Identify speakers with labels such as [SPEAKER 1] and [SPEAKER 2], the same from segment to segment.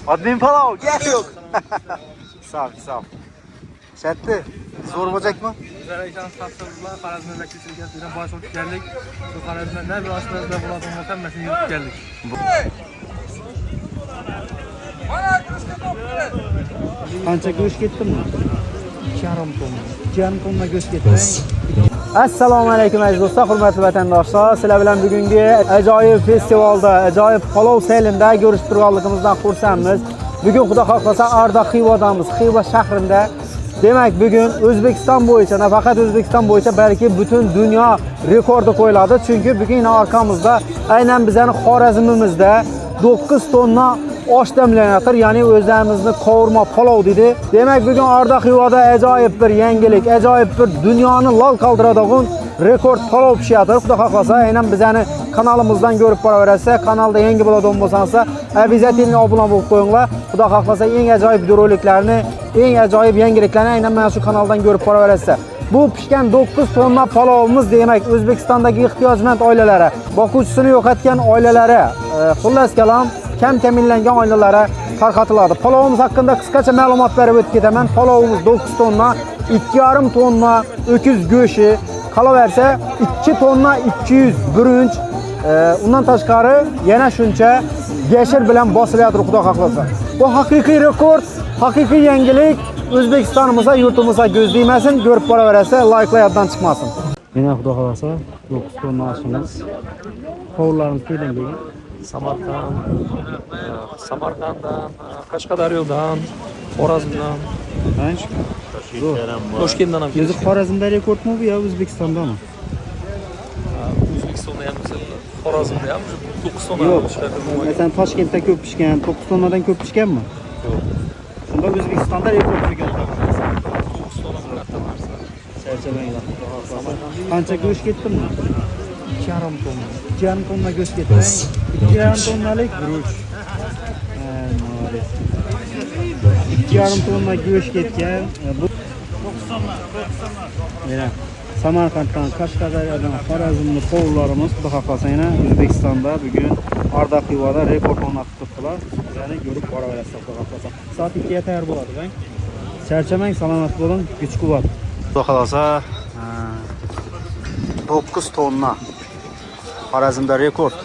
[SPEAKER 1] Admin Palau gel yok. Sağ ol, sağ ol. Şertli, zor olacak mı?
[SPEAKER 2] Bizlere şans tapdırdılar. Karazm'ın bekçisi geldiğinde baş hoş geldik. Şu Karazm'ın ne bir aşklarında bulasın muhtemelen yürüp geldik.
[SPEAKER 1] Qancha go'sht ketdimi? 2,5 tonna. 2,5 tonna go'sht ketdi. Assalomu alaykum aziz do'stlar, hurmatli vatandoshlar. Sizlar bilan bugungi ajoyib festivalda, ajoyib palov saylimda ko'rishib turganligimizdan xursandmiz. Bugun xudo xohlasa Arda Xivadamiz, Xiva shahrida. Demak, bugun O'zbekiston bo'yicha, nafaqat O'zbekiston bo'yicha, balki butun dunyo rekordi qo'yiladi. Chunki bugun orqamizda aynan bizning Xorazmimizda 9 tonna osh damlanayotir, ya'ni o'zimizni qovurma palov dedi. Demak, bugun Arda Xivada ajoyib bir yangilik, ajoyib bir dunyoni lol qoldiradigan rekord palov pishyapti. Xudo xohlasa, aynan bizani kanalimizdan ko'rib boraverasiz. Kanalda yangi bo'ladigan bo'lsangiz, обязательно obuna bo'lib qo'yinglar. Xudo xohlasa, eng ajoyib videoroliklarni, eng ajoyib yangiliklarni aynan mana shu kanaldan ko'rib boraverasiz. Bu pishgan 9 tonna palovimiz demak O'zbekistondagi ehtiyojmand oilalari, boquvchisini yo'qotgan oilalari, xullas kalom kam ta'minlangan oilalara tarqatiladi. Palovimiz haqida qisqacha ma'lumot berib o'tib ketaman. Palovimiz 9 tonna, 2,5 tonna o'kuz go'shi, qolaversa 2 tonna 200 burunch, undan tashqari yana shuncha yashir bilan bosilyapti xudo xohlasa. Bu haqiqiy rekord, haqiqiy yangilik. O'zbekistonimizga, yurtimizga ko'z tegmasin, ko'rib boraverasiz, likelar yoddan chiqmasin. Mana xudo xolasa 9 tonna oshimiz. Qovurlarimiz qaydan kelgan?
[SPEAKER 2] Samarqanddan, Qashqadaryodan, Xorazmdan, Toshkentdan ham
[SPEAKER 1] keldi. Xorazmda rekordmi bu yo O'zbekistondami?
[SPEAKER 2] O'zbekistonda ham, Xorazmda ham 9 tonna ishlatib.
[SPEAKER 1] Masalan, Toshkentda ko'p pishgan, 9 tonnadan ko'p pishganmi? Shunda O'zbekistonda rekord bo'lgan.
[SPEAKER 2] 9 tonna katta narsa.
[SPEAKER 1] Charchamanglar. Qancha go'sht ketdimi? 2,5 tonna. 2,5 tonna go'sht ketdi. 2,5 tonnalik guruch. 2,5 tonna go'sht ketgan. Bu 9 tonna. Mana Samarqanddan, Qashqadaryodan, Xorazmni qovurlarimiz xudo xohlasa yana O'zbekistonda bugun Arda Xivada rekord o'rnatib turibdilar. Ya'ni ko'rib boraverasiz xudo xohlasa. Soat 2 ga tayyor bo'ladi, bang. Charchamang, salomat bo'ling, kuch-quvvat. Xudo xohlasa 9 tonna. Xorazmda rekord.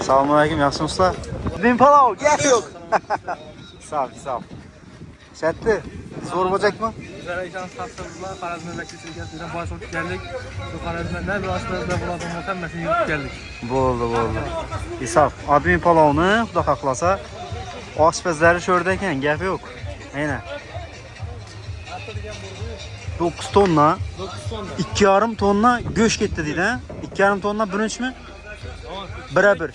[SPEAKER 1] Assalomu alaykum, yaxshimisizlar? Admin Palau gel yok. Sağ ol, sağ ol. Şertli, zor olacakmı?
[SPEAKER 2] Bizlere şans tapdırdılar. Karazm'ın bekçisi geldiğinde baş hoş geldik. Şu Karazm'ın ne bir aşklarında bulasın muhtemelen yürüp geldik.
[SPEAKER 1] Bo'ldi. İsaf, Admin Palovni xudo xohlasa oshpazlari sho'rda ekan, gap yo'q. Aynan. 9 tonna, 2,5 tonna go'sht ketdi deydi, 2,5 tonna burunchmi? Birebir.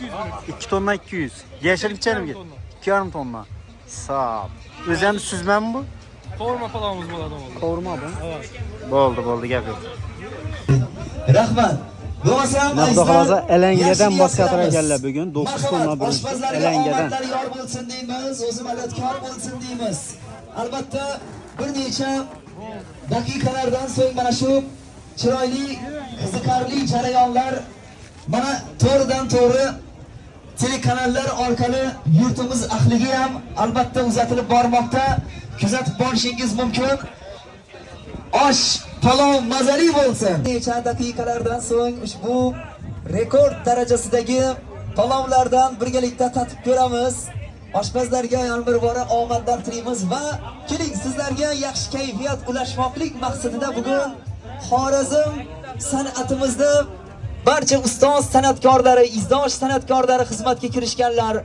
[SPEAKER 1] 2 tonna 200. Yashirlikchami ketdi? 2,5 tonna. Sağ. O'zim süzmem bu?
[SPEAKER 2] Qovurma palovimiz bo'ladi.
[SPEAKER 1] Qovurma bu?
[SPEAKER 2] Evet.
[SPEAKER 1] Bo'ldi, gap yo'q.
[SPEAKER 3] Rahmat.
[SPEAKER 1] Xudo xolasa alangadan bosyatir ekanlar bugun 9 tonna burunch alangadan.
[SPEAKER 3] Yor bo'lsin deymiz, o'zi madadkor bo'lsin deymiz. Albatta bir necha daqiqalardan so'ng mana shu chiroyli, qiziqarli jarayonlar mana to'g'ridan to'g'ri telekanallar orqali yurtimiz ahliga ham albatta uzatilib bormoqda. Kuzatib borishingiz mumkin. Osh, palov mazali bo'lsin. Necha daqiqalardan so'ng ushbu rekord darajasidagi palovlardan birgalikda tatib ko'ramiz. Oshpazlarga yana bir bora omadlar tilaymiz va keling sizlarga yaxshi kayfiyat ulashmoqlik maqsadida bugun Xorazm san'atimizda barcha ustoz san'atkorlari, izdosh san'atkorlari xizmatga kirishganlar.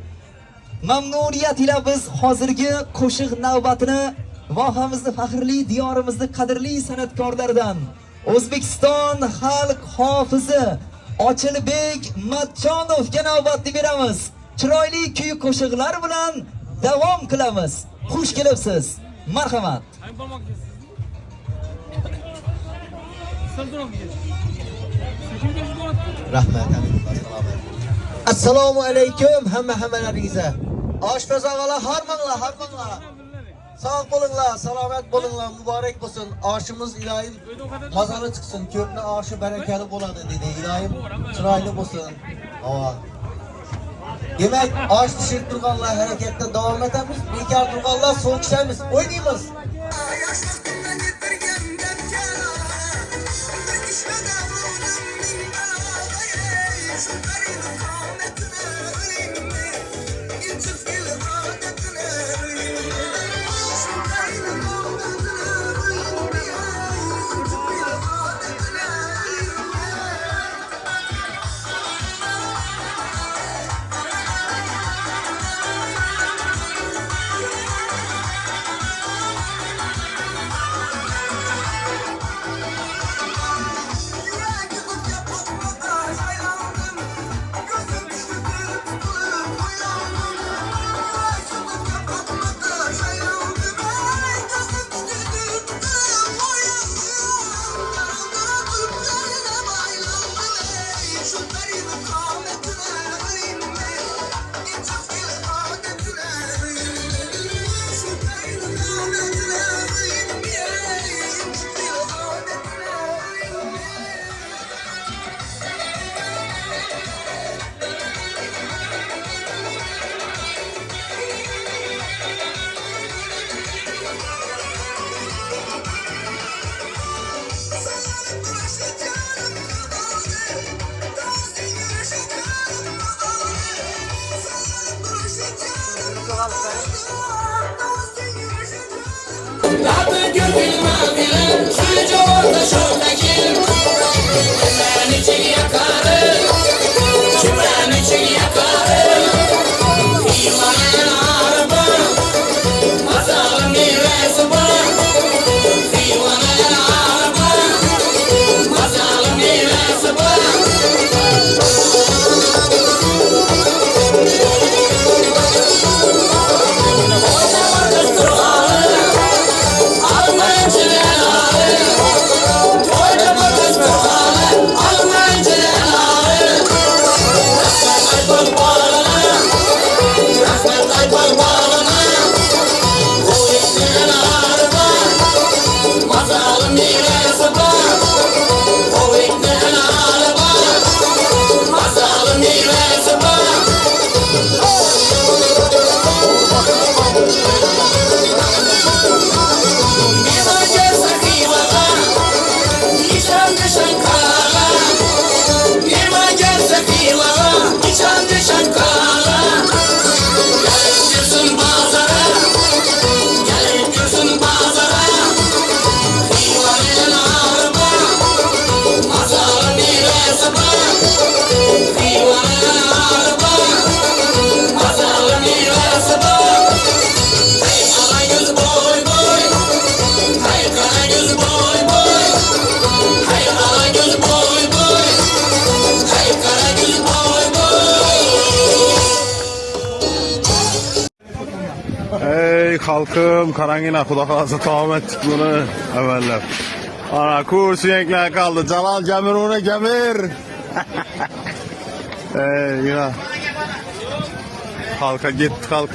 [SPEAKER 3] Mamnuniyat ila biz hozirgi qo'shiq navbatini vohamizni faxrli diyorimizni qadrli san'atkorlaridan O'zbekiston xalq hofizi Ochilbek Matchonovga navbatni beramiz. Chiroyli kuy qo'shiqlar bilan davom qilamiz. Xush kelibsiz. Marhamat.
[SPEAKER 4] Rahmat. Assalomu alaykum hammalaringizga. Aşpaz ağalar harmanlar. Sağ olunlar, selamet olunlar, mübarek olsun. Aşımız ilahim mazalı çıksın. Köprü aşı berekeli boladı dedi. İlahim çıraylı olsun. Hava. Demek aş düşürüp durganlar harekette devam edemiz. Bekar durganlar soğuk işemiz. Oynayımız.
[SPEAKER 5] Ey halkım, karangina Xudo kalasa devam ettik bunu evveller. Ana kursiyenkler kaldı. Jalal Jamir onu Jamir. Ey yine. Halka gitti halka.